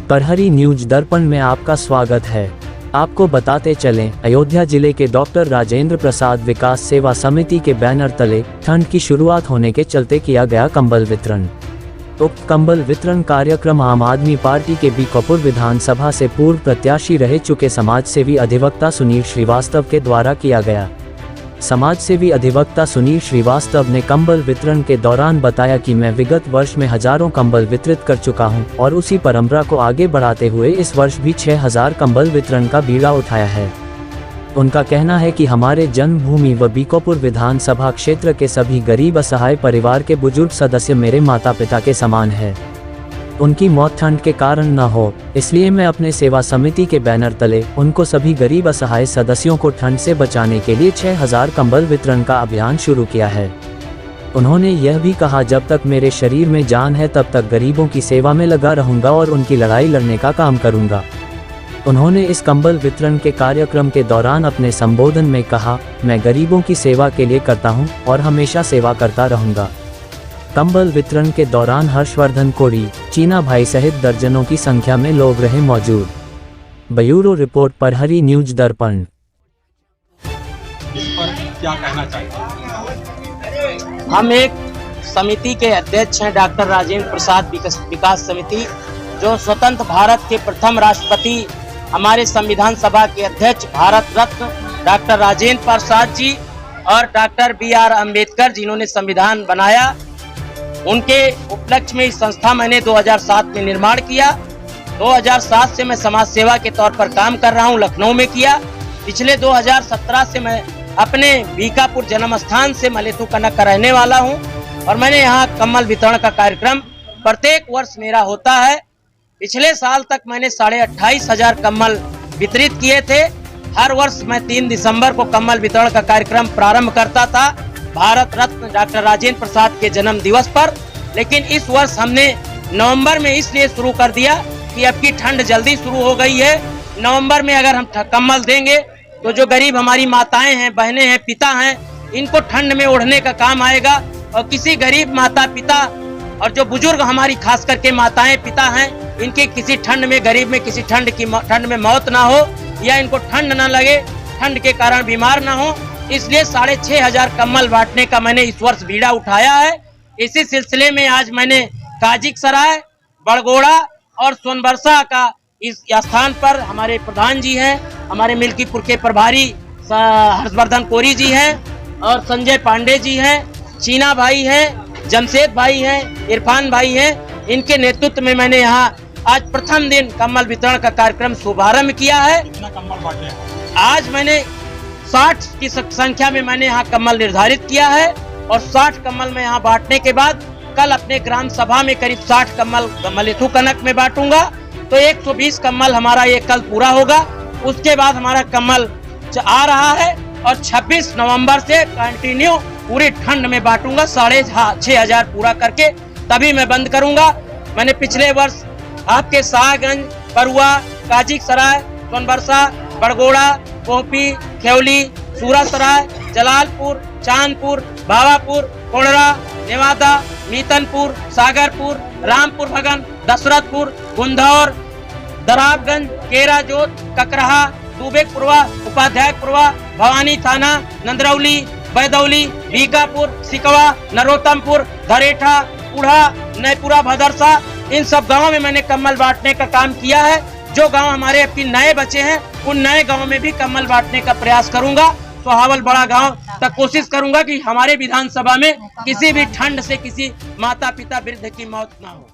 प्रहरी न्यूज दर्पण में आपका स्वागत है। आपको बताते चलें, अयोध्या जिले के डॉक्टर राजेंद्र प्रसाद विकास सेवा समिति के बैनर तले ठंड की शुरुआत होने के चलते किया गया कंबल वितरण। उक्त कंबल वितरण कार्यक्रम आम आदमी पार्टी के बीकापुर विधानसभा से पूर्व प्रत्याशी रह चुके समाज सेवी अधिवक्ता सुनील श्रीवास्तव के द्वारा किया गया। समाज सेवी अधिवक्ता सुनील श्रीवास्तव ने कंबल वितरण के दौरान बताया कि मैं विगत वर्ष में हजारों कंबल वितरित कर चुका हूं और उसी परंपरा को आगे बढ़ाते हुए इस वर्ष भी 6000 कंबल वितरण का बीड़ा उठाया है। उनका कहना है कि हमारे जन्मभूमि व बीकापुर विधानसभा क्षेत्र के सभी गरीब असहाय परिवार के बुजुर्ग सदस्य मेरे माता पिता के समान है। उनकी मौत ठंड के कारण न हो, इसलिए मैं अपने सेवा समिति के बैनर तले उनको सभी गरीब असहाय सदस्यों को ठंड से बचाने के लिए 6000 कंबल वितरण का अभियान शुरू किया है। उन्होंने यह भी कहा, जब तक मेरे शरीर में जान है तब तक गरीबों की सेवा में लगा रहूंगा और उनकी लड़ाई लड़ने का काम करूंगा। उन्होंने इस कंबल वितरण के कार्यक्रम के दौरान अपने संबोधन में कहा, मैं गरीबों की सेवा के लिए करता हूं और हमेशा सेवा करता रहूंगा। कंबल वितरण के दौरान हर्षवर्धन कोड़ी, चीना भाई सहित दर्जनों की संख्या में लोग रहे मौजूद। ब्यूरो रिपोर्ट, प्रहरी न्यूज दर्पण। इस पर क्या कहना चाहिए? हम एक समिति के अध्यक्ष हैं, डॉक्टर राजेंद्र प्रसाद विकास समिति, जो स्वतंत्र भारत के प्रथम राष्ट्रपति, हमारे संविधान सभा के अध्यक्ष भारत रत्न डॉक्टर राजेंद्र प्रसाद जी और डॉक्टर BR अम्बेडकर जिन्होंने संविधान बनाया, उनके उपलक्ष्य में इस संस्था मैंने 2007 में निर्माण किया। 2007 से मैं समाज सेवा के तौर पर काम कर रहा हूं, लखनऊ में किया। पिछले 2017 से मैं अपने बीकापुर जन्म स्थान से मलेथू कनक का रहने वाला हूं और मैंने यहाँ कंबल वितरण का कार्यक्रम प्रत्येक वर्ष मेरा होता है। पिछले साल तक मैंने 28,500 कंबल वितरित किए थे। हर वर्ष मैं 3 दिसंबर को कंबल वितरण का कार्यक्रम प्रारंभ करता था, भारत रत्न डॉक्टर राजेंद्र प्रसाद के जन्म दिवस पर। लेकिन इस वर्ष हमने नवंबर में इसलिए शुरू कर दिया कि अब की ठंड जल्दी शुरू हो गई है। नवंबर में अगर हम कंबल देंगे तो जो गरीब हमारी माताएं हैं, बहनें हैं, पिता हैं, इनको ठंड में ओढ़ने का काम आएगा। और किसी गरीब माता पिता और जो बुजुर्ग हमारी खास करके माताएं पिता हैं, इनके किसी ठंड में, गरीब में किसी ठंड में मौत ना हो या इनको ठंड ना लगे, ठंड के कारण बीमार ना हो, इसलिए 6500 कंबल बांटने का मैंने इस वर्ष बीड़ा उठाया है। इसी सिलसिले में आज मैंने काजिकसराय, बड़गोड़ा और सोनबरसा का इस स्थान पर हमारे प्रधान जी हैं, हमारे मिल्कीपुर के प्रभारी हर्षवर्धन कोरी जी हैं और संजय पांडे जी हैं, चीना भाई हैं, जमशेद भाई हैं, इरफान भाई हैं, इनके नेतृत्व में मैंने यहाँ आज प्रथम दिन कंबल वितरण का कार्यक्रम शुभारंभ किया है। कितना कंबल बांटे हैं? आज मैंने 60 की संख्या में मैंने यहाँ कंबल निर्धारित किया है और 60 कंबल में यहाँ बांटने के बाद कल अपने ग्राम सभा में करीब 60 कंबल मलेथू कनक में बांटूंगा। तो 120 कंबल हमारा ये कल पूरा होगा। उसके बाद हमारा कंबल आ रहा है और 26 नवंबर से कंटिन्यू पूरी ठंड में बांटूंगा। 6500 पूरा करके तभी मैं बंद करूंगा। मैंने पिछले वर्ष आपके शाहगंज, बरुआ, काजिकसराय, सोनबरसा, बड़गोड़ा, कोपी, खेवली, सूरसराय, जलालपुर, चांदपुर, भावापुर, कोड़रा, नेवादा, मीतनपुर, सागरपुर, रामपुर भगन, दशरथपुर, गुंधौर, दराबगंज, केराजोत, ककरहा, दुबेकपुरवा, उपाध्यायपुरवा, भवानी थाना, नंदरौली, बैदौली, बीकापुर, सिकवा, नरोत्तमपुर, धरेठा, उढ़ा, नयपुरा, भदरसा, इन सब गांवों में मैंने कंबल बांटने का काम किया है। जो गांव हमारे अभी नए बचे हैं, उन नए गांव में भी कंबल बांटने का प्रयास करूंगा। सोहावल बड़ा गांव तक कोशिश करूंगा कि हमारे विधानसभा में किसी भी ठंड से किसी माता पिता वृद्ध की मौत ना हो।